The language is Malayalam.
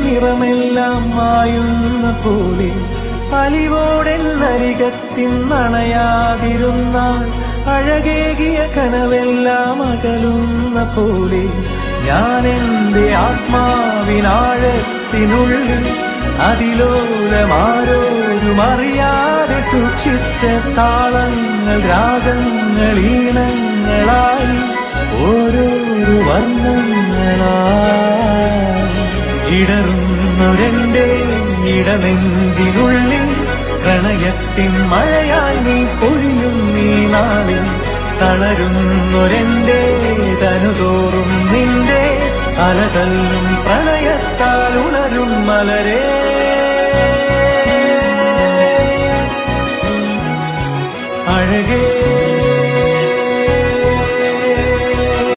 നിറമെല്ലാം മായുന്ന പോലെ അലിവോടെന്നരികത്തിന്നണയാതിരുന്നാൽ അഴകേകിയ കനവെല്ലാം അകലുന്ന പോലെ ഞാൻ എൻ്റെ ആത്മാവിനാഴത്തിനുള്ളിൽ അതിലോലമാരോരും അറിയാതെ സൂക്ഷിച്ച താളങ്ങൾ രാഗങ്ങൾ ഈണങ്ങളായി ഓരോരോ വർണ്ണങ്ങളായി ഇടറുന്നൊരെൻ്റെ ഇടനെഞ്ചിനുള്ളിൽ പ്രണയത്തിൻ മഴയായി നീ പൊഴിയും നീ നാളിൽ തളരുന്നൊരെൻ്റെ തനുതോറും നിന്റെ അലതല്ലും പ്രണയത്താൽ ഉണരും മലരേ അഴകേ